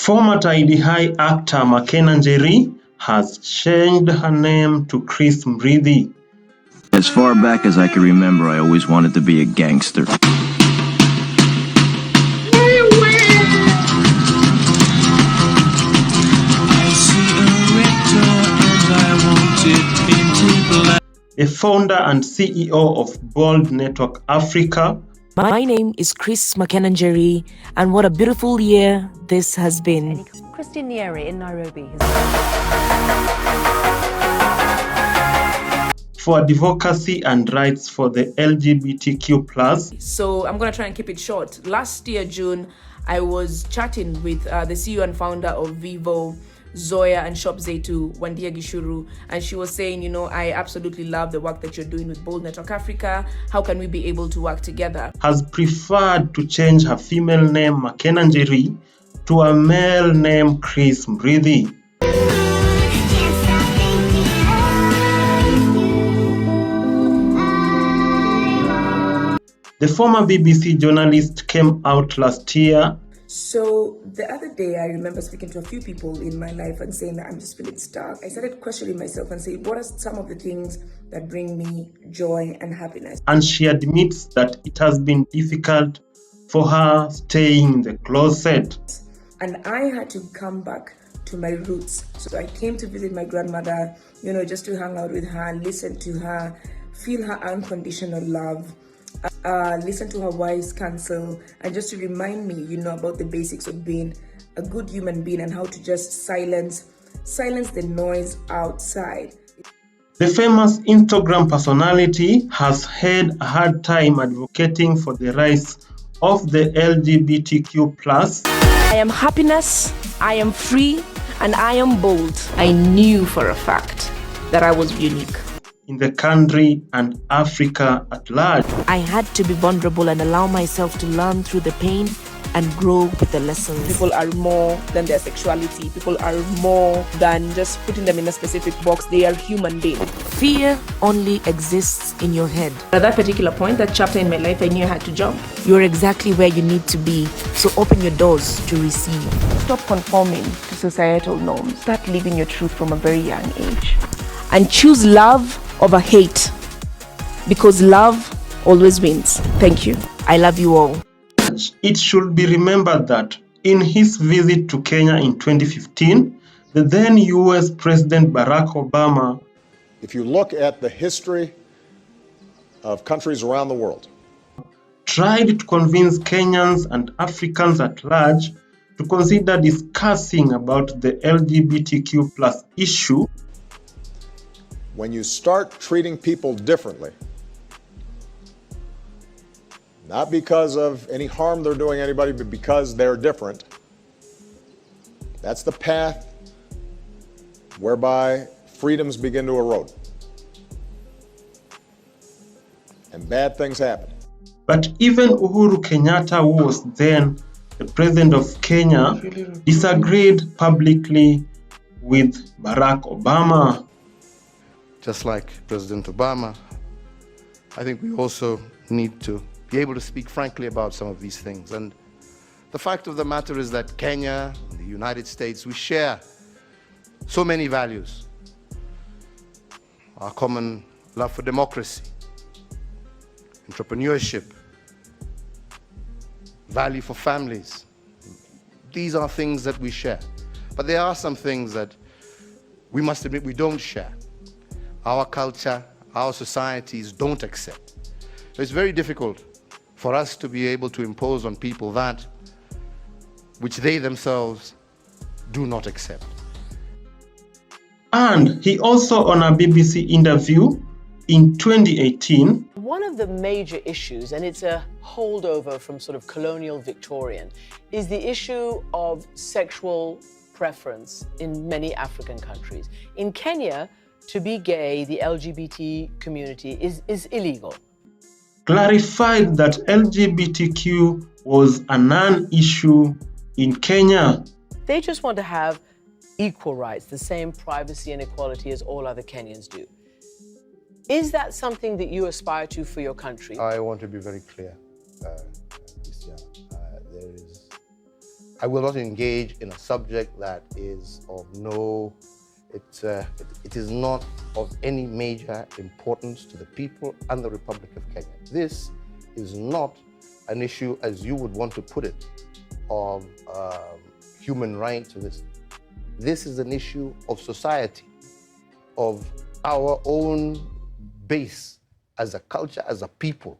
Former Tidy High actor Makena Njeri has changed her name to Chris Murithi. As far back as I can remember, I always wanted to be a gangster. A founder and CEO of Bold Network Africa. My name is Makena Njeri, and what a beautiful year this has been. Njeri in Nairobi. For advocacy and rights for the LGBTQ+. So I'm going to try and keep it short. Last year, June, I was chatting with the CEO and founder of Vivo, Zoya, and Shop Zaitu, Wandia Gishuru, and she was saying, you know, I absolutely love the work that you're doing with Bold Network Africa. How can we be able to work together? Has preferred to change her female name Makena Njeri to a male name Chris Murithi. The former BBC journalist came out last year. So the other day, I remember speaking to a few people in my life and saying that I'm just feeling stuck. I started questioning myself and saying, what are some of the things that bring me joy and happiness? And she admits that it has been difficult for her staying in the closet. And I had to come back to my roots. So I came to visit my grandmother, you know, just to hang out with her, listen to her, feel her unconditional love. Listen to her wise counsel, and just to remind me, you know, about the basics of being a good human being and how to just silence the noise outside. The famous Instagram personality has had a hard time advocating for the rights of the LGBTQ+. I am happiness, I am free, and I am bold. I knew for a fact that I was unique in the country and Africa at large. I had to be vulnerable and allow myself to learn through the pain and grow with the lessons. People are more than their sexuality. People are more than just putting them in a specific box. They are human beings. Fear only exists in your head. At that particular point, that chapter in my life, I knew I had to jump. You're exactly where you need to be, so open your doors to receive. Stop conforming to societal norms. Start living your truth from a very young age. And choose love over hate, because love always wins. Thank you. I love you all. It should be remembered that in his visit to Kenya in 2015, the then US President Barack Obama, if you look at the history of countries around the world, tried to convince Kenyans and Africans at large to consider discussing about the LGBTQ+ issue. When you start treating people differently, not because of any harm they're doing anybody, but because they're different, that's the path whereby freedoms begin to erode. And bad things happen. But even Uhuru Kenyatta, who was then the president of Kenya, disagreed publicly with Barack Obama. Just like President Obama, I think we also need to be able to speak frankly about some of these things. And the fact of the matter is that Kenya and the United States, we share so many values. Our common love for democracy, entrepreneurship, value for families. These are things that we share. But there are some things that we must admit we don't share. Our culture, our societies don't accept. So it's very difficult for us to be able to impose on people that which they themselves do not accept. And he also, on a BBC interview in 2018, one of the major issues, and it's a holdover from sort of colonial Victorian, is the issue of sexual preference in many African countries. In Kenya, to be gay, the LGBT community is illegal. Clarified that LGBTQ was a non-issue in Kenya. They just want to have equal rights, the same privacy and equality as all other Kenyans do. Is that something that you aspire to for your country? I want to be very clear, Christian. There is I will not engage in a subject that is of no, it is not of any major importance to the people and the Republic of Kenya. This is not an issue, as you would want to put it, of human rights. This is an issue of society, of our own base as a culture, as a people,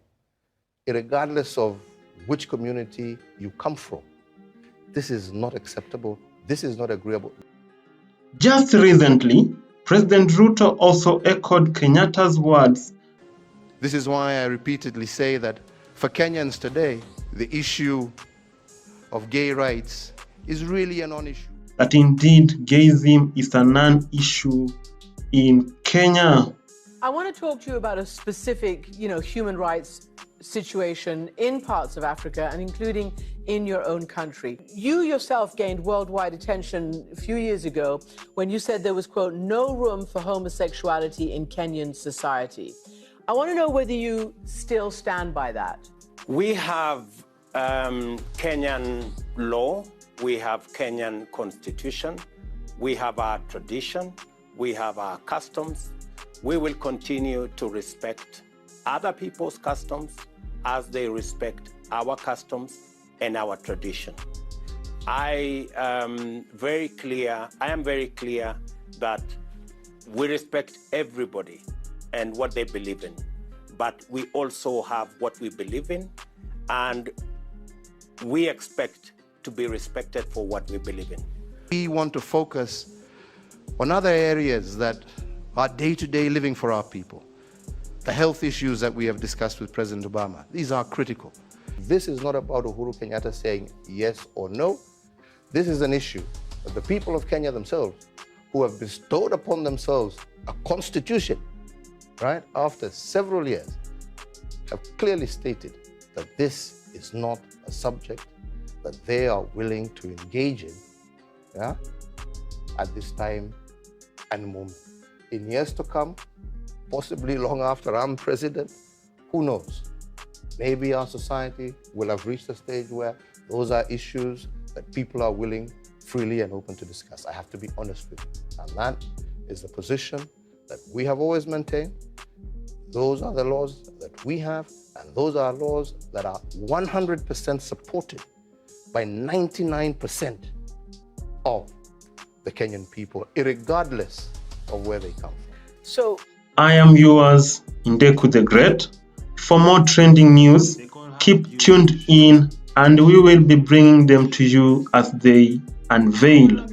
regardless of which community you come from. This is not acceptable. This is not agreeable. Just recently, President Ruto also echoed Kenyatta's words. This is why I repeatedly say that for Kenyans today, the issue of gay rights is really a non-issue. That indeed gayism is a non-issue in Kenya. I want to talk to you about a specific, human rights situation in parts of Africa and including in your own country. You yourself gained worldwide attention a few years ago when you said there was, quote, no room for homosexuality in Kenyan society. I want to know whether you still stand by that. We have Kenyan law, we have Kenyan constitution, we have our tradition, we have our customs. We will continue to respect other people's customs as they respect our customs and our tradition. I am very clear that we respect everybody and what they believe in, but we also have what we believe in, and we expect to be respected for what we believe in. We want to focus on other areas that are day-to-day living for our people. The health issues that we have discussed with President Obama, these are critical. This is not about Uhuru Kenyatta saying yes or no. This is an issue that the people of Kenya themselves, who have bestowed upon themselves a constitution, right, after several years, have clearly stated that this is not a subject that they are willing to engage in, at this time and moment. In years to come, possibly long after I'm president, who knows? Maybe our society will have reached a stage where those are issues that people are willing, freely and open to discuss. I have to be honest with you. And that is the position that we have always maintained. Those are the laws that we have, and those are laws that are 100% supported by 99% of the Kenyan people, irregardless of where they come from. So, I am yours, Ndeku the Great. For more trending news, keep tuned in and we will be bringing them to you as they unveil.